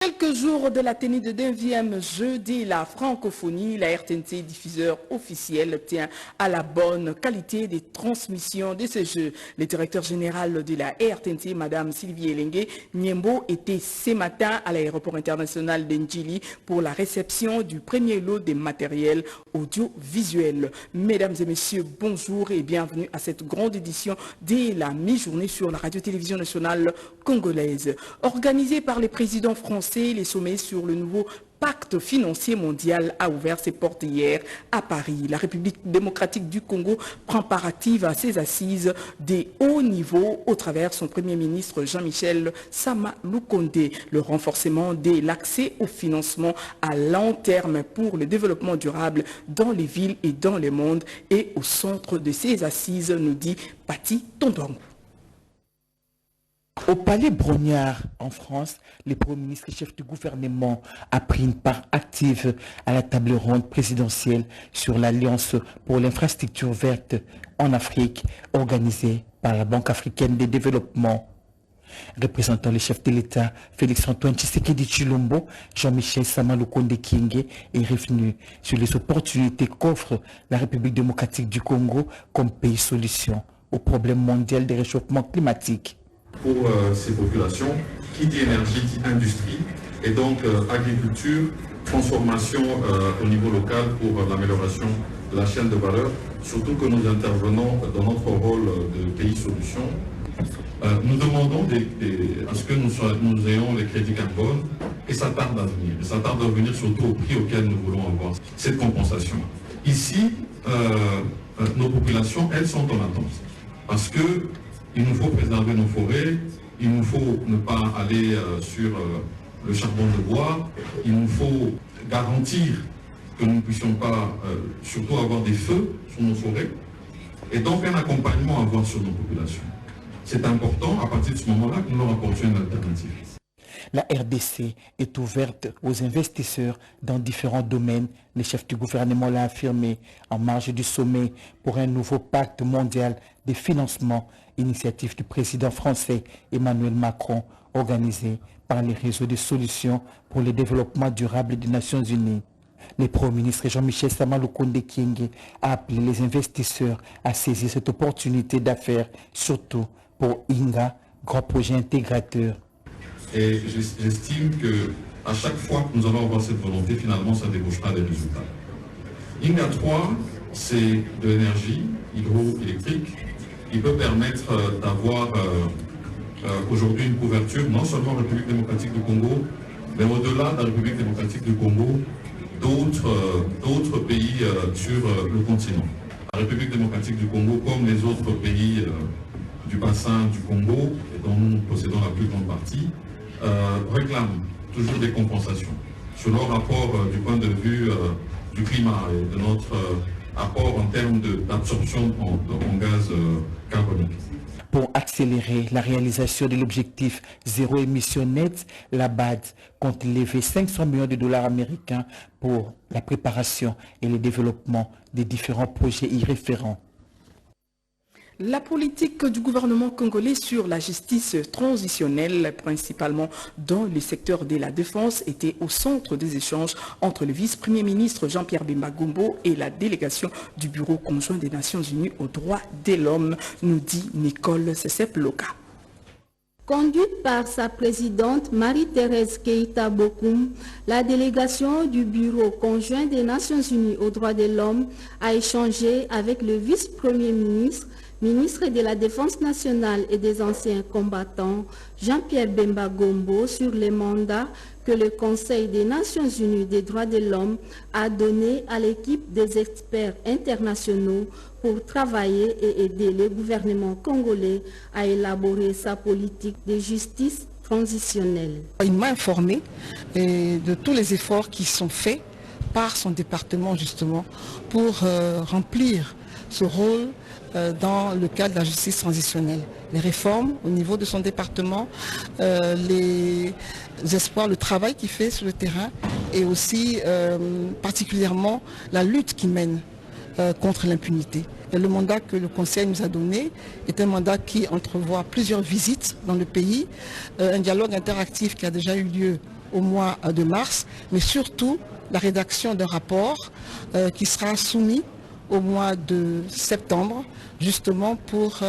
Quelques jours de la tenue de 9e jeudi, la francophonie, la RTNC, diffuseur officiel, tient à la bonne qualité des transmissions de ce jeu. Le directeur général de la RTNC, Madame Sylvie Elengue Niembo, était ce matin à l'aéroport international d'Ndjili pour la réception du premier lot des matériels audiovisuels. Mesdames et messieurs, bonjour et bienvenue à cette grande édition de la mi-journée sur la radio-télévision nationale congolaise. Organisée par les présidents français, les sommets sur le nouveau pacte financier mondial a ouvert ses portes hier à Paris. La République démocratique du Congo prend part active à ses assises des hauts niveaux au travers son Premier ministre Jean-Michel Sama Lukonde. Le renforcement de l'accès au financement à long terme pour le développement durable dans les villes et dans le monde est au centre de ces assises, nous dit Patti Tondongo. Au Palais Brognard, en France, le Premier ministre et chef du gouvernement a pris une part active à la table ronde présidentielle sur l'Alliance pour l'infrastructure verte en Afrique, organisée par la Banque africaine de développement. Représentant le chef de l'État, Félix-Antoine Tshisekedi Tshilombo, Jean-Michel Sama Lukonde Kyenge est revenu sur les opportunités qu'offre la République démocratique du Congo comme pays solution au problème mondial des réchauffements climatiques. Pour ces populations, qui dit énergie, dit industrie, et donc agriculture, transformation au niveau local pour l'amélioration de la chaîne de valeur, surtout que nous intervenons dans notre rôle de pays solution. Nous demandons à ce que nous ayons les crédits carbone, et ça tarde à venir. Et ça tarde à venir surtout au prix auquel nous voulons avoir cette compensation. Ici, nos populations, elles sont en attente, parce que il nous faut préserver nos forêts, il nous faut ne pas aller sur le charbon de bois, il nous faut garantir que nous ne puissions pas surtout avoir des feux sur nos forêts, et donc un accompagnement à avoir sur nos populations. C'est important à partir de ce moment-là que nous leur apportions une alternative. La RDC est ouverte aux investisseurs dans différents domaines. Le chef du gouvernement l'a affirmé en marge du sommet pour un nouveau pacte mondial de financement, initiative du président français Emmanuel Macron, organisée par les réseaux de solutions pour le développement durable des Nations Unies. Le Premier ministre Jean-Michel Sama Lukonde Kyenge a appelé les investisseurs à saisir cette opportunité d'affaires, surtout pour INGA, grand projet intégrateur. Et j'estime qu'à chaque fois que nous allons avoir cette volonté, finalement, ça débouchera des résultats. INGA 3, c'est de l'énergie hydroélectrique. Il peut permettre d'avoir aujourd'hui une couverture, non seulement en République démocratique du Congo, mais au-delà de la République démocratique du Congo, d'autres pays sur le continent. La République démocratique du Congo, comme les autres pays du bassin du Congo, dont nous possédons la plus grande partie, réclament toujours des compensations sur leur rapport du point de vue du climat et de notre apport en termes d'absorption en gaz carbonique. Pour accélérer la réalisation de l'objectif zéro émission net, la BAD compte lever 500 millions de dollars américains pour la préparation et le développement des différents projets y référents. La politique du gouvernement congolais sur la justice transitionnelle, principalement dans le secteur de la défense, était au centre des échanges entre le vice-premier ministre Jean-Pierre Bemba Gombo et la délégation du Bureau conjoint des Nations Unies aux droits de l'homme, nous dit Nicole Sesep-Loka. Conduite par sa présidente Marie-Thérèse Keïta Bokoum, la délégation du Bureau conjoint des Nations Unies aux droits de l'homme a échangé avec le vice-premier ministre, ministre de la Défense nationale et des anciens combattants, Jean-Pierre Bemba Gombo, sur les mandats que le Conseil des Nations Unies des droits de l'homme a donné à l'équipe des experts internationaux pour travailler et aider le gouvernement congolais à élaborer sa politique de justice transitionnelle. Il m'a informé de tous les efforts qui sont faits par son département justement pour remplir ce rôle dans le cadre de la justice transitionnelle. Les réformes au niveau de son département, les espoirs, le travail qu'il fait sur le terrain et aussi particulièrement la lutte qu'il mène contre l'impunité. Le mandat que le Conseil nous a donné est un mandat qui entrevoit plusieurs visites dans le pays, un dialogue interactif qui a déjà eu lieu au mois de mars, mais surtout la rédaction d'un rapport qui sera soumis au mois de septembre, justement pour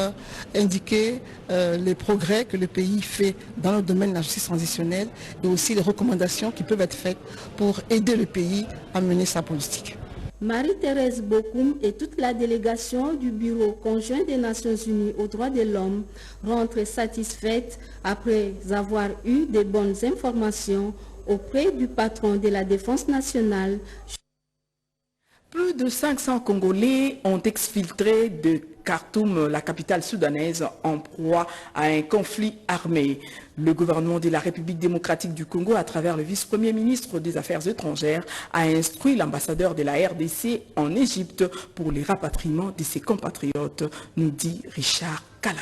indiquer les progrès que le pays fait dans le domaine de la justice transitionnelle et aussi les recommandations qui peuvent être faites pour aider le pays à mener sa politique. Marie-Thérèse Bokoum et toute la délégation du Bureau conjoint des Nations Unies aux droits de l'homme rentrent satisfaites après avoir eu de bonnes informations auprès du patron de la Défense nationale. Plus de 500 Congolais ont exfiltré de Khartoum, la capitale soudanaise, en proie à un conflit armé. Le gouvernement de la République démocratique du Congo, à travers le vice-premier ministre des Affaires étrangères, a instruit l'ambassadeur de la RDC en Égypte pour les rapatriements de ses compatriotes, nous dit Richard Kalala.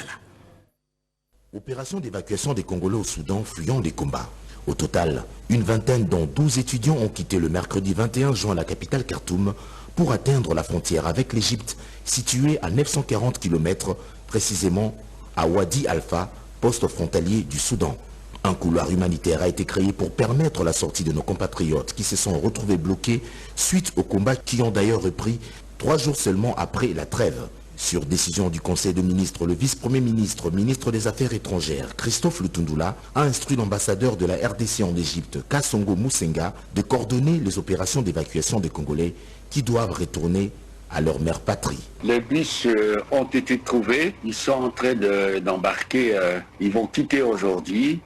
Opération d'évacuation des Congolais au Soudan fuyant les combats. Au total, une vingtaine dont 12 étudiants ont quitté le mercredi 21 juin la capitale Khartoum pour atteindre la frontière avec l'Égypte, située à 940 km, précisément à Wadi Alpha, poste frontalier du Soudan. Un couloir humanitaire a été créé pour permettre la sortie de nos compatriotes qui se sont retrouvés bloqués suite aux combats qui ont d'ailleurs repris 3 jours seulement après la trêve. Sur décision du Conseil de ministres, le vice-premier ministre, ministre des Affaires étrangères, Christophe Lutundula, a instruit l'ambassadeur de la RDC en Égypte, Kasongo Musenga, de coordonner les opérations d'évacuation des Congolais qui doivent retourner à leur mère patrie. Les bus ont été trouvés, ils sont en train d'embarquer, ils vont quitter aujourd'hui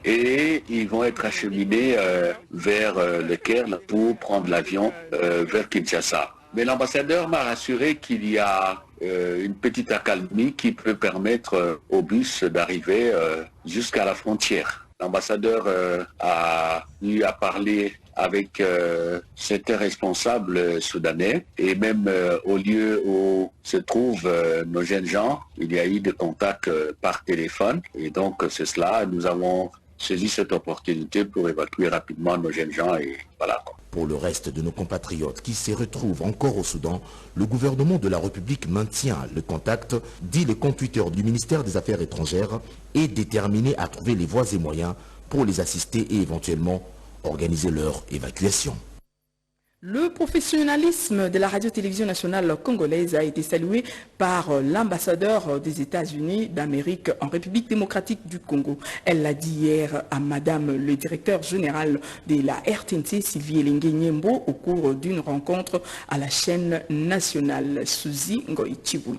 et ils vont être acheminés vers le Caire pour prendre l'avion vers Kinshasa. Mais l'ambassadeur m'a rassuré qu'il y a une petite accalmie qui peut permettre au bus d'arriver jusqu'à la frontière. L'ambassadeur a eu à parler avec certains responsables soudanais et même au lieu où se trouvent nos jeunes gens, il y a eu des contacts par téléphone et donc c'est cela, nous avons saisi cette opportunité pour évacuer rapidement nos jeunes gens et voilà. Pour le reste de nos compatriotes qui se retrouvent encore au Soudan, le gouvernement de la République maintient le contact, dit le compte Twitter du ministère des Affaires étrangères, est déterminé à trouver les voies et moyens pour les assister et éventuellement organiser leur évacuation. Le professionnalisme de la radio-télévision nationale congolaise a été salué par l'ambassadeur des États-Unis d'Amérique en République démocratique du Congo. Elle l'a dit hier à Madame le directeur général de la RTNC, Sylvie Elengue-Nyembo, au cours d'une rencontre à la chaîne nationale Suzy Ngoï-Chibouy.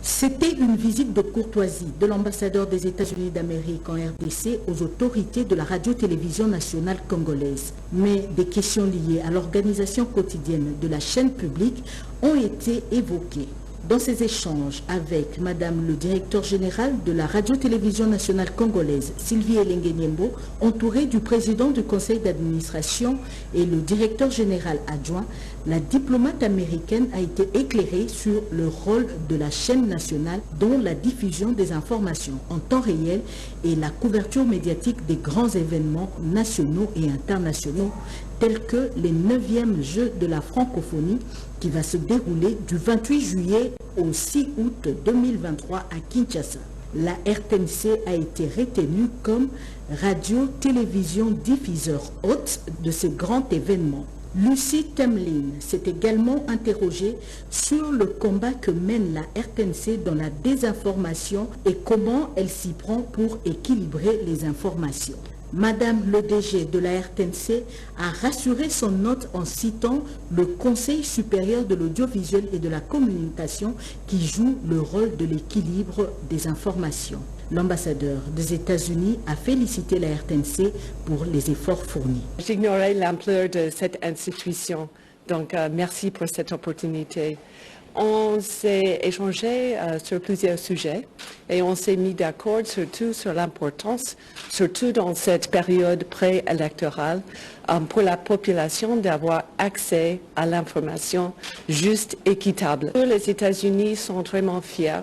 C'était une visite de courtoisie de l'ambassadeur des États-Unis d'Amérique en RDC aux autorités de la radio-télévision nationale congolaise. Mais des questions liées à l'organisation quotidienne de la chaîne publique ont été évoquées. Dans ces échanges avec Madame le directeur général de la radio-télévision nationale congolaise, Sylvie Elengue-Nyembo, entourée du président du conseil d'administration et le directeur général adjoint, la diplomate américaine a été éclairée sur le rôle de la chaîne nationale dont la diffusion des informations en temps réel et la couverture médiatique des grands événements nationaux et internationaux tels que les 9e Jeux de la francophonie qui va se dérouler du 28 juillet au 6 août 2023 à Kinshasa. La RTNC a été retenue comme radio-télévision diffuseur hôte de ce grand événement. Lucie Temlin s'est également interrogée sur le combat que mène la RTNC dans la désinformation et comment elle s'y prend pour équilibrer les informations. Madame le DG de la RTNC a rassuré son hôte en citant le Conseil supérieur de l'audiovisuel et de la communication qui joue le rôle de l'équilibre des informations. L'ambassadeur des États-Unis a félicité la RTNC pour les efforts fournis. J'ignorais l'ampleur de cette institution, donc merci pour cette opportunité. On s'est échangé sur plusieurs sujets et on s'est mis d'accord surtout sur l'importance, surtout dans cette période préélectorale, pour la population d'avoir accès à l'information juste, équitable. Les États-Unis sont vraiment fiers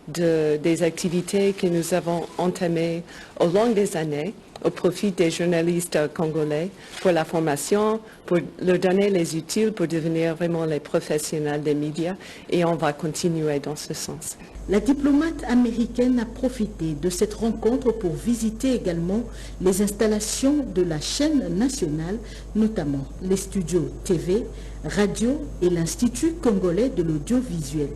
des activités que nous avons entamées au long des années au profit des journalistes congolais pour la formation, pour leur donner les outils pour devenir vraiment les professionnels des médias, et on va continuer dans ce sens. La diplomate américaine a profité de cette rencontre pour visiter également les installations de la chaîne nationale, notamment les studios TV, radio et l'Institut congolais de l'audiovisuel.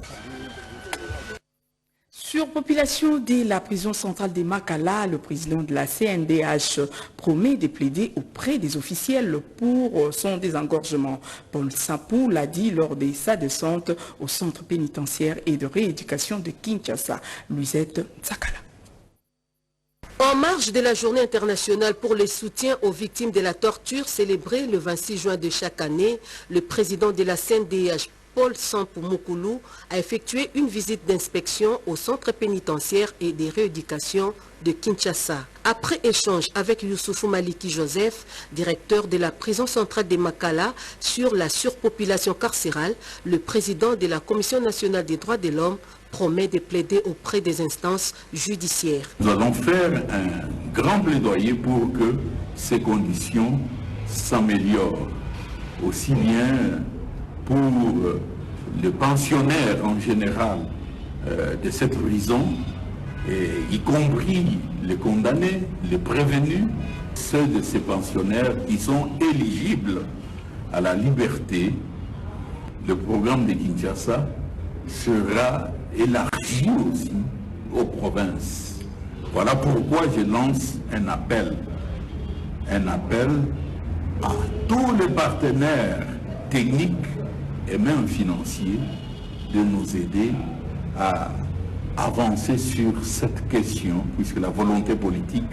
Surpopulation de la prison centrale de Makala, le président de la CNDH promet de plaider auprès des officiels pour son désengorgement. Paul Sampou l'a dit lors de sa descente au centre pénitentiaire et de rééducation de Kinshasa. Luisette Tsakala. En marge de la journée internationale pour le soutien aux victimes de la torture célébrée le 26 juin de chaque année, le président de la CNDH, Paul Sampou Moukoulou, a effectué une visite d'inspection au centre pénitentiaire et de rééducation de Kinshasa. Après échange avec Youssoufou Maliki Joseph, directeur de la prison centrale de Makala, sur la surpopulation carcérale, le président de la Commission nationale des droits de l'homme promet de plaider auprès des instances judiciaires. Nous allons faire un grand plaidoyer pour que ces conditions s'améliorent, aussi bien pour les pensionnaires en général de cette prison, y compris les condamnés, les prévenus. Ceux de ces pensionnaires qui sont éligibles à la liberté. Le programme de Kinshasa sera élargi aussi aux provinces. Voilà pourquoi je lance un appel à tous les partenaires techniques et même financiers de nous aider à avancer sur cette question, puisque la volonté politique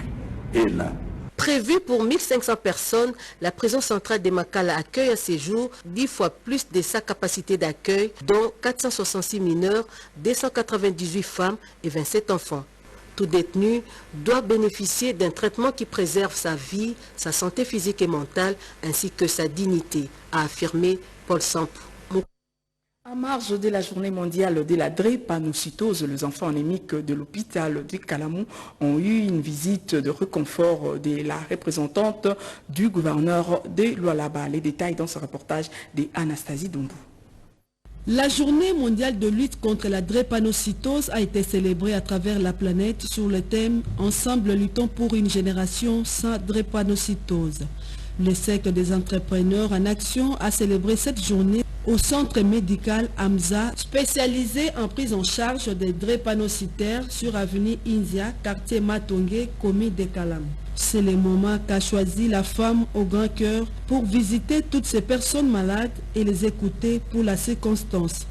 est là. Prévue pour 1500 personnes, la prison centrale de Makala accueille à ces jours 10 fois plus de sa capacité d'accueil, dont 466 mineurs, 298 femmes et 27 enfants. Tout détenu doit bénéficier d'un traitement qui préserve sa vie, sa santé physique et mentale, ainsi que sa dignité, a affirmé Paul Sampou. En marge de la journée mondiale de la drépanocytose, les enfants anémiques de l'hôpital de Kalamou ont eu une visite de réconfort de la représentante du gouverneur de Lualaba. Les détails dans ce reportage d'Anastasie Doumbou. La journée mondiale de lutte contre la drépanocytose a été célébrée à travers la planète sur le thème « Ensemble luttons pour une génération sans drépanocytose ». Le cercle des entrepreneurs en action a célébré cette journée au centre médical Hamza, spécialisé en prise en charge des drépanocytaires sur avenue India, quartier Matongé, commune de Kalam. C'est le moment qu'a choisi la femme au grand cœur pour visiter toutes ces personnes malades et les écouter pour la circonstance.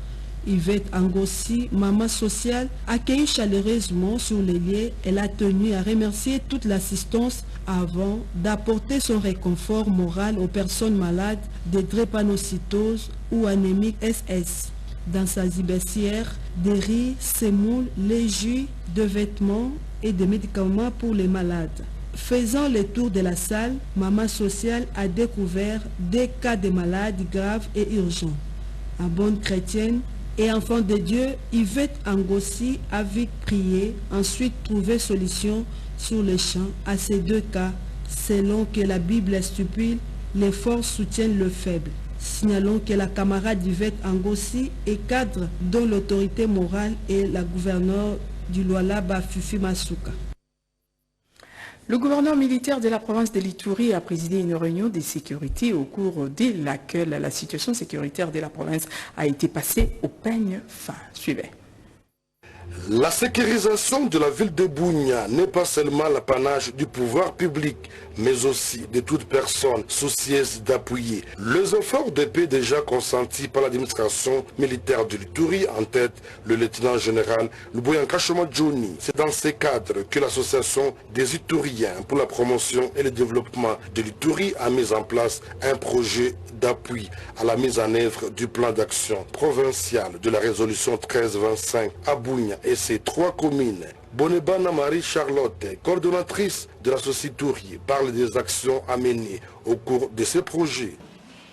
Yvette Angossi, maman sociale, accueillie chaleureusement sur les lieux, elle a tenu à remercier toute l'assistance avant d'apporter son réconfort moral aux personnes malades de drépanocytose ou anémique SS. Dans sa zibessière, des riz, semoule, les jus, de vêtements et des médicaments pour les malades. Faisant le tour de la salle, maman sociale a découvert des cas de malades graves et urgents. En bonne chrétienne et enfant de Dieu, Yvette Angossi a vite prié, ensuite trouvé solution sur le champ à ces deux cas, selon que la Bible stipule, les forts soutiennent le faible. Signalons que la camarade Yvette Angossi est cadre dont l'autorité morale est la gouverneure du Lualaba Fifi Masuka. Le gouverneur militaire de la province de l'Ituri a présidé une réunion de sécurité au cours de laquelle la situation sécuritaire de la province a été passée au peigne fin. Suivez. La sécurisation de la ville de Bunia n'est pas seulement l'apanage du pouvoir public, mais aussi de toute personne soucieuse d'appuyer les efforts de paix déjà consentis par l'administration militaire de l'Ituri, en tête le lieutenant-général Luboyanka Johnny. C'est dans ce cadre que l'association des Ituriens pour la promotion et le développement de l'Ituri a mis en place un projet d'appui à la mise en œuvre du plan d'action provincial de la résolution 1325 à Bunia et ses 3 communes. Bonebana Marie-Charlotte, coordonnatrice de la société Ituri, parle des actions à mener au cours de ce projet.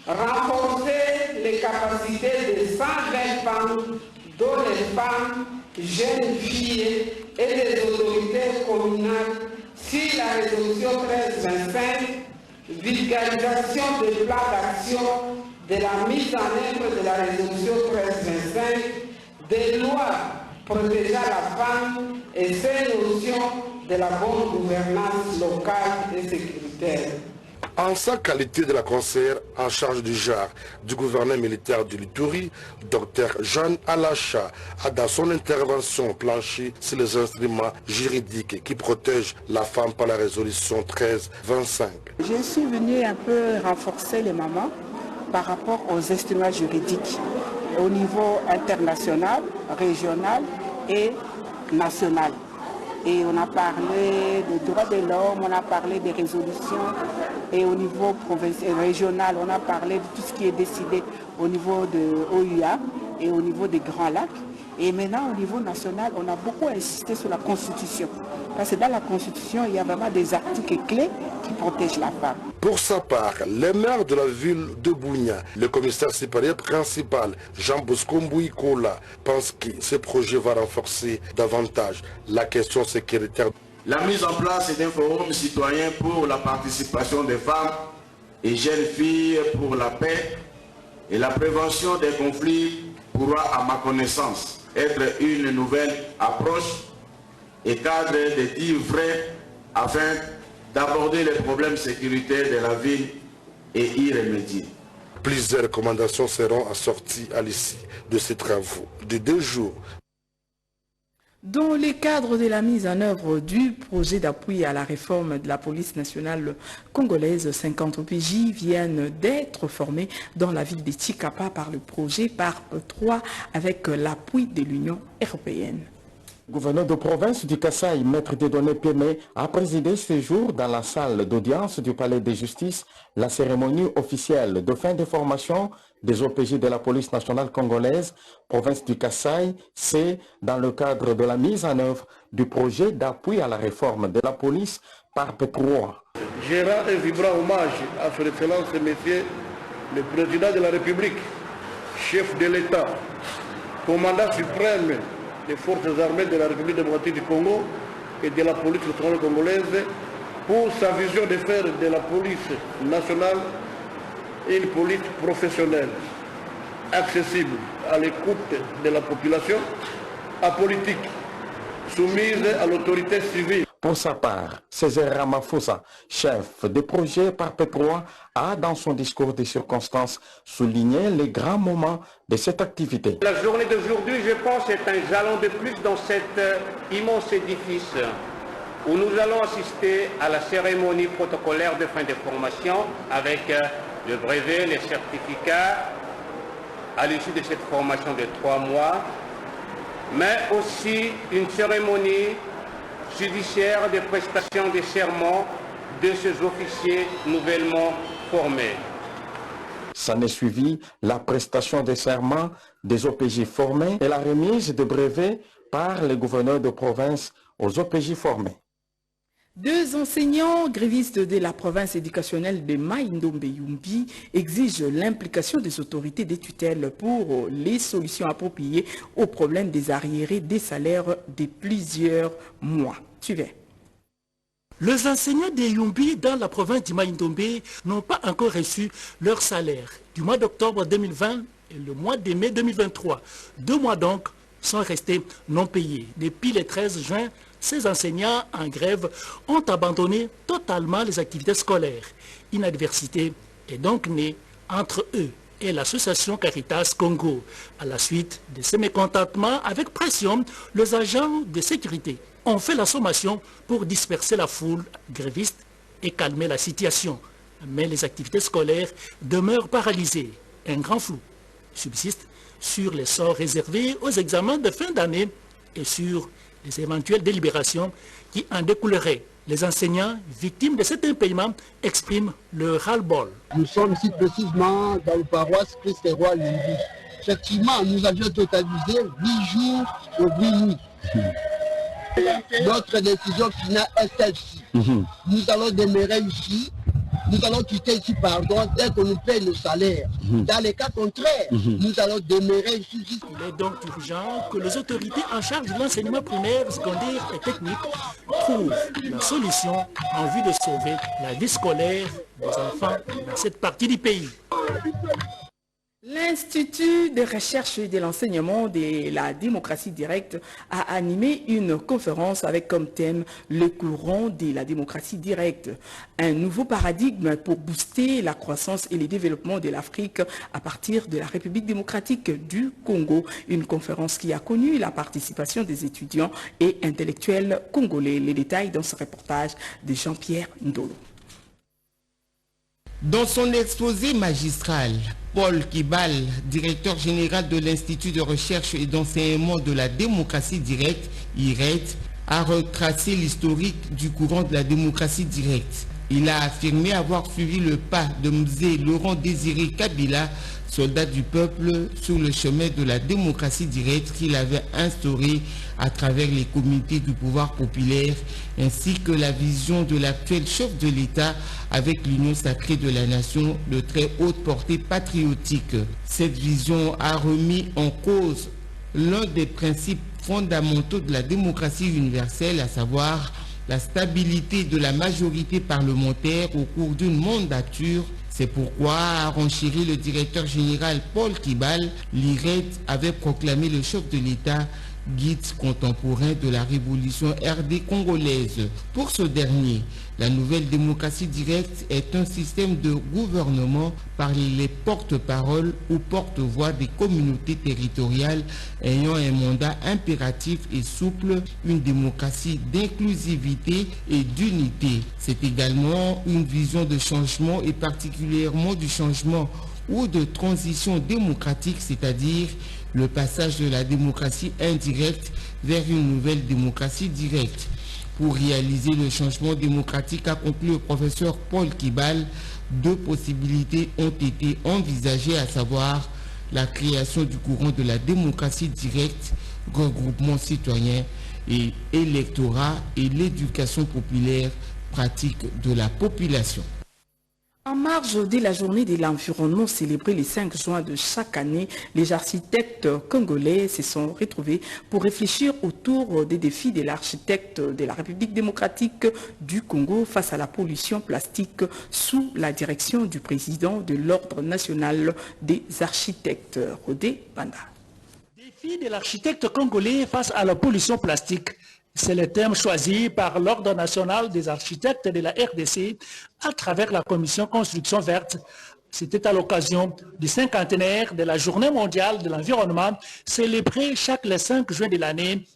Renforcer les capacités de 120 femmes, dont les femmes jeunes filles et des autorités communales sur la résolution 1325, vulgarisation des plans d'action de la mise en œuvre de la résolution 1325, des lois protégeant la femme et ces notions de la bonne gouvernance locale et sécuritaire. En sa qualité de la conseillère en charge du genre du gouverneur militaire du Lituri, Dr Jeanne Alacha a dans son intervention planché sur les instruments juridiques qui protègent la femme par la résolution 1325. Je suis venue un peu renforcer les mamans par rapport aux instruments juridiques au niveau international, régional et national. Et on a parlé des droits de l'homme, on a parlé des résolutions, et au niveau régional, on a parlé de tout ce qui est décidé au niveau de OUA et au niveau des Grands Lacs. Et maintenant, au niveau national, on a beaucoup insisté sur la Constitution. Parce que dans la Constitution, il y a vraiment des articles clés qui protègent la femme. Pour sa part, le maire de la ville de Bunia, le commissaire supérieur principal, Jean Bosco Mbouikola, pense que ce projet va renforcer davantage la question sécuritaire. La mise en place d'un forum citoyen pour la participation des femmes et jeunes filles pour la paix et la prévention des conflits pourra, à ma connaissance, être une nouvelle approche et cadre des tirs vrais afin d'aborder les problèmes sécuritaires de la ville et y remédier. Plusieurs recommandations seront assorties à l'issue de ces travaux de 2 jours. Dans le cadre de la mise en œuvre du projet d'appui à la réforme de la police nationale congolaise, 50 OPJ viennent d'être formés dans la ville de Tshikapa par le projet PARP 3 avec l'appui de l'Union européenne. Le gouverneur de province du Kasaï, maître Dieudonné Pémé, a présidé ce jour dans la salle d'audience du palais de justice la cérémonie officielle de fin de formation des OPJ de la police nationale congolaise, province du Kasaï. C'est dans le cadre de la mise en œuvre du projet d'appui à la réforme de la police PARP 3. Je rends un vibrant hommage à son excellence monsieur le président de la République, chef de l'État, commandant suprême des forces armées de la République démocratique du Congo et de la police nationale congolaise pour sa vision de faire de la police nationale une police professionnelle, accessible, à l'écoute de la population, apolitique, soumise à l'autorité civile. Pour sa part, Césaire Ramaphosa, chef des projets PARP 3, a dans son discours de circonstances souligné les grands moments de cette activité. La journée d'aujourd'hui, je pense, est un jalon de plus dans cet immense édifice où nous allons assister à la cérémonie protocolaire de fin de formation avec le brevet, les certificats à l'issue de cette formation de 3 mois, mais aussi une cérémonie judiciaire de prestation de serment de ces officiers nouvellement formés. S'en est suivi la prestation de serment des OPJ formés et la remise de brevets par les gouverneurs de province aux OPJ formés. 2 enseignants grévistes de la province éducationnelle de Mai-Ndombe-Yumbi exigent l'implication des autorités des tutelles pour les solutions appropriées aux problèmes des arriérés des salaires de plusieurs mois. Suivez. Les enseignants de Yumbi dans la province du Mai-Ndombe n'ont pas encore reçu leur salaire du mois d'octobre 2020 et le mois de mai 2023. 2 mois donc sont restés non payés. Depuis le 13 juin, ces enseignants en grève ont abandonné totalement les activités scolaires. Une adversité est donc née entre eux et l'association Caritas Congo. À la suite de ces mécontentements, avec pression, les agents de sécurité ont fait la sommation pour disperser la foule gréviste et calmer la situation. Mais les activités scolaires demeurent paralysées. Un grand flou subsiste sur les sorts réservés aux examens de fin d'année et sur les éventuelles délibérations qui en découleraient. Les enseignants victimes de cet impayement expriment leur ras-le-bol. Nous sommes ici précisément dans le paroisse Christ-Roi Lumbi. Effectivement, nous avions totalisé 8 jours au 8 nuits. Notre décision finale est celle-ci. Nous allons demeurer ici nous allons quitter ici, pardon, dès qu'on nous paye nos salaires. Dans les cas contraires, nous allons demeurer ici. Il est donc urgent que les autorités en charge de l'enseignement primaire, secondaire et technique trouvent la solution en vue de sauver la vie scolaire des enfants dans cette partie du pays. L'Institut de recherche et de l'enseignement de la démocratie directe a animé une conférence avec comme thème le courant de la démocratie directe. Un nouveau paradigme pour booster la croissance et le développement de l'Afrique à partir de la République démocratique du Congo. Une conférence qui a connu la participation des étudiants et intellectuels congolais. Les détails dans ce reportage de Jean-Pierre Ndolo. Dans son exposé magistral, Paul Kibal, directeur général de l'Institut de recherche et d'enseignement de la démocratie directe, IRED, a retracé l'historique du courant de la démocratie directe. Il a affirmé avoir suivi le pas de Mzee Laurent Désiré Kabila, soldat du peuple, sur le chemin de la démocratie directe qu'il avait instauré à travers les comités du pouvoir populaire, ainsi que la vision de l'actuel chef de l'État avec l'union sacrée de la nation de très haute portée patriotique. Cette vision a remis en cause l'un des principes fondamentaux de la démocratie universelle, à savoir la stabilité de la majorité parlementaire au cours d'une mandature. C'est pourquoi, a renchéri le directeur général Paul Kibal, l'IRED avait proclamé le chef de l'État guide contemporain de la révolution RD congolaise. Pour ce dernier, la nouvelle démocratie directe est un système de gouvernement par les porte-paroles ou porte-voix des communautés territoriales ayant un mandat impératif et souple, une démocratie d'inclusivité et d'unité. C'est également une vision de changement et particulièrement du changement ou de transition démocratique, c'est-à-dire le passage de la démocratie indirecte vers une nouvelle démocratie directe. Pour réaliser le changement démocratique, a conclu le professeur Paul Kibal, deux possibilités ont été envisagées, à savoir la création du courant de la démocratie directe, regroupement citoyen et électorat, et l'éducation populaire pratique de la population. En marge de la journée de l'environnement célébrée le 5 juin de chaque année, les architectes congolais se sont retrouvés pour réfléchir autour des défis de l'architecte de la République démocratique du Congo face à la pollution plastique sous la direction du président de l'Ordre national des architectes, Rodé Banda. Défi de l'architecte congolais face à la pollution plastique. C'est le thème choisi par l'Ordre national des architectes de la RDC à travers la commission Construction verte. C'était à l'occasion du cinquantenaire de la Journée mondiale de l'environnement, célébrée chaque le 5 juin de l'année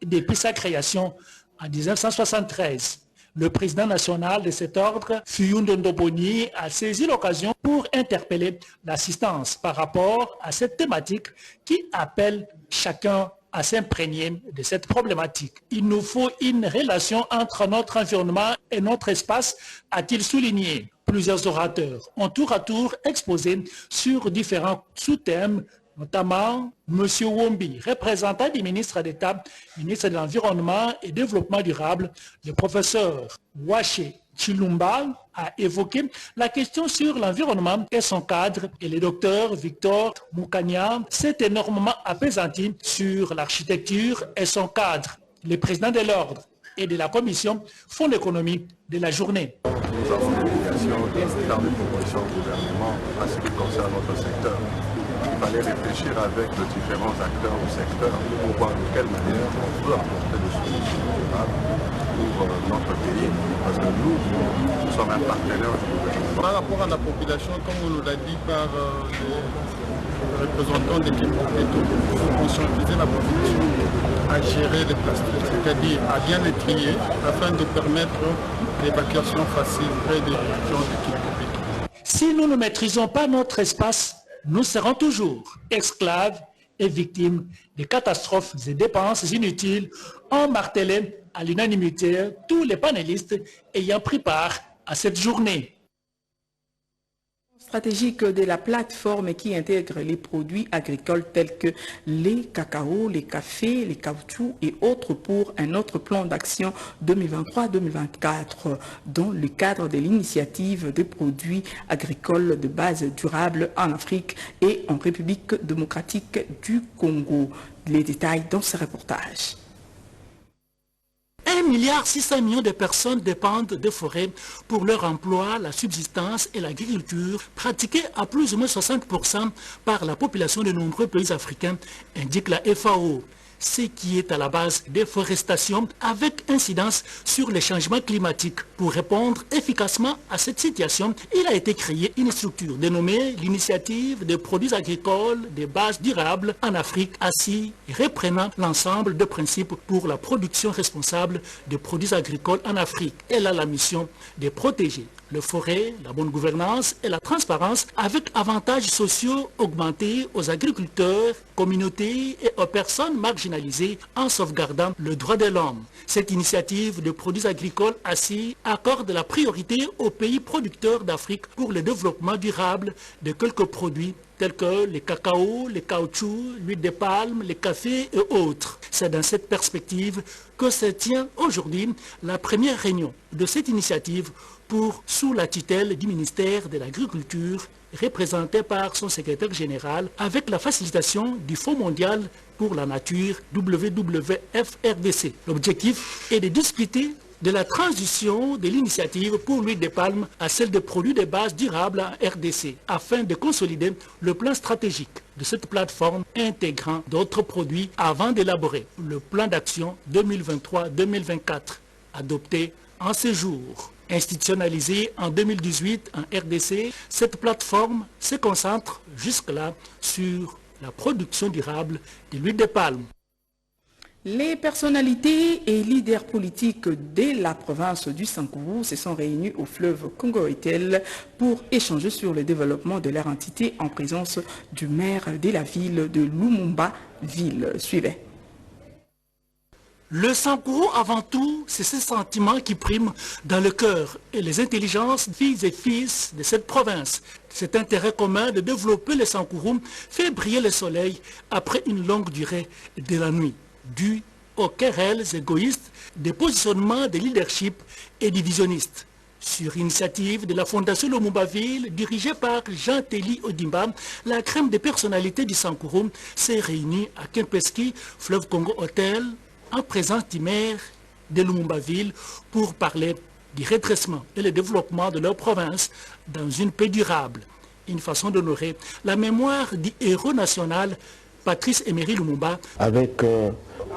depuis sa création en 1973. Le président national de cet ordre, Fuyundo Ndoboni, a saisi l'occasion pour interpeller l'assistance par rapport à cette thématique qui appelle chacun à s'imprégner de cette problématique. Il nous faut une relation entre notre environnement et notre espace, a-t-il souligné. Plusieurs orateurs ont tour à tour exposé sur différents sous-thèmes, notamment M. Wombi, représentant du ministre d'État, ministre de l'Environnement et Développement durable, le professeur Waché Chilumba a évoqué la question sur l'environnement et son cadre, et le docteur Victor Moukania s'est énormément apaisanti sur l'architecture et son cadre. Le président de l'ordre et de la commission font l'économie de la journée. Nous avons l'obligation de faire des propositions au gouvernement à ce qui concerne notre secteur. Il fallait réfléchir avec les différents acteurs du secteur pour voir de quelle manière on peut apporter des solutions durables pour notre pays, parce que nous sommes un partenaire du gouvernement. Par rapport à la population, comme on nous l'a dit par les représentants d'équipes complétées, il faut conscientiser la population à gérer les plastiques, c'est-à-dire à bien les trier afin de permettre l'évacuation facile près des gens d'équipes publiques. Si nous ne maîtrisons pas notre espace, nous serons toujours esclaves et victimes de catastrophes et dépenses inutiles, ont martelé à l'unanimité tous les panélistes ayant pris part à cette journée. Stratégique de la plateforme qui intègre les produits agricoles tels que les cacao, les cafés, les caoutchoucs et autres pour un autre plan d'action 2023-2024 dans le cadre de l'initiative des produits agricoles de base durable en Afrique et en République démocratique du Congo. Les détails dans ce reportage. 1,6 milliard de personnes dépendent des forêts pour leur emploi, la subsistance et l'agriculture, pratiquée à plus ou moins 60% par la population de nombreux pays africains, indique la FAO. Ce qui est à la base des forestations avec incidence sur les changements climatiques. Pour répondre efficacement à cette situation, il a été créé une structure dénommée l'Initiative des produits agricoles de base durable en Afrique, ACI, reprenant l'ensemble de principes pour la production responsable de produits agricoles en Afrique. Elle a la mission de protéger les forêts, la bonne gouvernance et la transparence avec avantages sociaux augmentés aux agriculteurs, communautés et aux personnes marginalisées en sauvegardant le droit de l'homme. Cette initiative de produits agricoles ACI accorde la priorité aux pays producteurs d'Afrique pour le développement durable de quelques produits tels que les cacao, les caoutchoucs, l'huile de palme, les cafés et autres. C'est dans cette perspective que se tient aujourd'hui la première réunion de cette initiative sous la tutelle du ministère de l'Agriculture, représenté par son secrétaire général, avec la facilitation du Fonds mondial pour la nature WWF-RDC. L'objectif est de discuter de la transition de l'initiative pour l'huile de palme à celle des produits de base durables en RDC, afin de consolider le plan stratégique de cette plateforme intégrant d'autres produits avant d'élaborer le plan d'action 2023-2024, adopté en ces jours. Institutionnalisée en 2018 en RDC, cette plateforme se concentre jusque-là sur la production durable de l'huile de palme. Les personnalités et leaders politiques de la province du Sankourou se sont réunis au fleuve Congo-Etel pour échanger sur le développement de leur entité en présence du maire de la ville de Lumumba-Ville. Suivez. Le Sankourou, avant tout, c'est ce sentiment qui prime dans le cœur et les intelligences filles et fils de cette province. Cet intérêt commun de développer le Sankourou fait briller le soleil après une longue durée de la nuit, dû aux querelles égoïstes des positionnements de leadership et divisionnistes. Sur initiative de la Fondation Lumumba-Ville, dirigée par Jean-Téli Odimba, la crème des personnalités du Sankourou s'est réunie à Kempinski, fleuve Congo-Hôtel, en présence du maire de Lumumba-Ville pour parler du redressement et le développement de leur province dans une paix durable. Une façon d'honorer la mémoire du héros national Patrice Emery Lumumba. Avec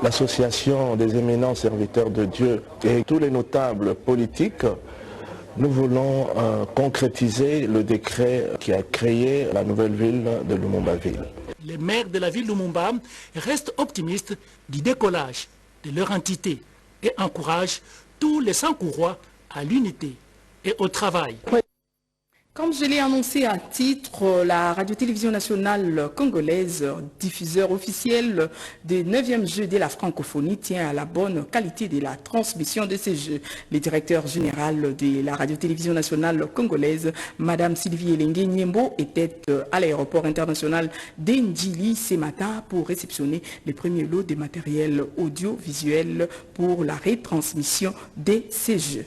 l'association des éminents serviteurs de Dieu et tous les notables politiques, nous voulons concrétiser le décret qui a créé la nouvelle ville de Lumumba-Ville. Les maires de la ville de Lumumba restent optimistes du décollage de leur entité et encouragent tous les Sankourois à l'unité et au travail. Comme je l'ai annoncé à titre, la radio-télévision nationale congolaise, diffuseur officiel des 9e Jeux de la francophonie, tient à la bonne qualité de la transmission de ces Jeux. Le directeur général de la radio-télévision nationale congolaise, Madame Sylvie Elengue Niembo, était à l'aéroport international d'Ndjili ce matin pour réceptionner les premiers lots de matériel audiovisuel pour la retransmission de ces Jeux.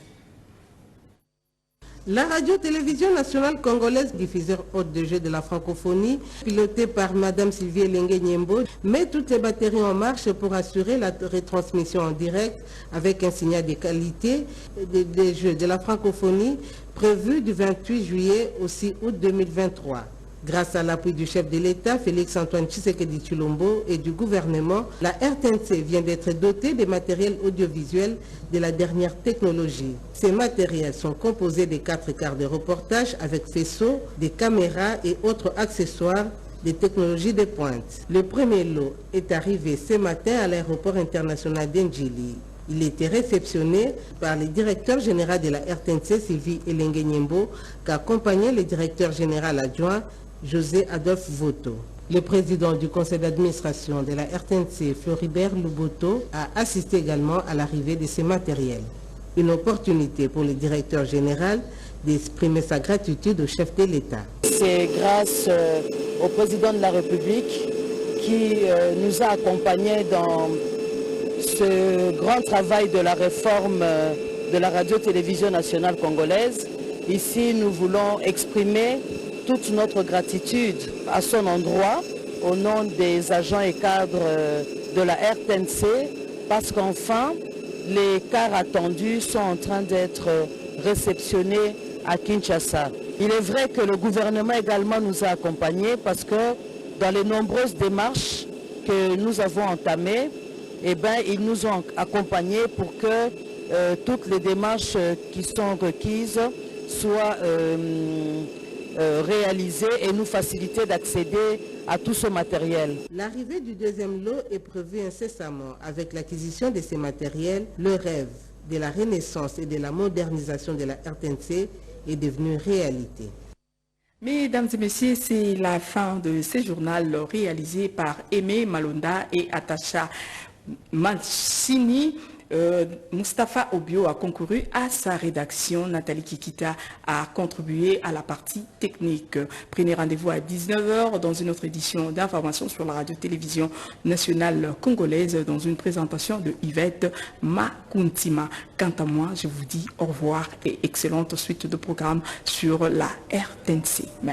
La radio-télévision nationale congolaise, diffuseur hôte de jeux de la francophonie, pilotée par Madame Sylvie Elengue Niembo, met toutes les batteries en marche pour assurer la retransmission en direct avec un signal de qualité des jeux de la francophonie prévu du 28 juillet au 6 août 2023. Grâce à l'appui du chef de l'État, Félix-Antoine Tshisekedi Tshilombo, et du gouvernement, la RTNC vient d'être dotée de matériel audiovisuel de la dernière technologie. Ces matériels sont composés de 4 quarts de reportage avec faisceaux, des caméras et autres accessoires des technologies de pointe. Le premier lot est arrivé ce matin à l'aéroport international d'Ndjili. Il était réceptionné par le directeur général de la RTNC, Sylvie Elengue Niembo, qui accompagnait le directeur général adjoint, José Adolphe Voto. Le président du conseil d'administration de la RTNC, Floribert Luboto, a assisté également à l'arrivée de ces matériels. Une opportunité pour le directeur général d'exprimer sa gratitude au chef de l'État. c'est grâce au président de la République qui nous a accompagnés dans ce grand travail de la réforme de la radio-télévision nationale congolaise. Ici, nous voulons exprimer toute notre gratitude à son endroit, au nom des agents et cadres de la RTNC, parce qu'enfin, les cars attendus sont en train d'être réceptionnés à Kinshasa. Il est vrai que le gouvernement également nous a accompagnés parce que dans les nombreuses démarches que nous avons entamées, ils nous ont accompagnés pour que toutes les démarches qui sont requises soient réalisées et nous faciliter d'accéder à tout ce matériel. L'arrivée du deuxième lot est prévue incessamment. Avec l'acquisition de ces matériels, le rêve de la renaissance et de la modernisation de la RTNC est devenu réalité. Mesdames et messieurs, c'est la fin de ce journal réalisé par Aimé Malonda et Atacha Mancini. Mustapha Obio a concouru à sa rédaction. Nathalie Kikita a contribué à la partie technique. Prenez rendez-vous à 19h dans une autre édition d'information sur la radio-télévision nationale congolaise dans une présentation de Yvette Makuntima. Quant à moi, je vous dis au revoir et excellente suite de programmes sur la RTNC. Merci.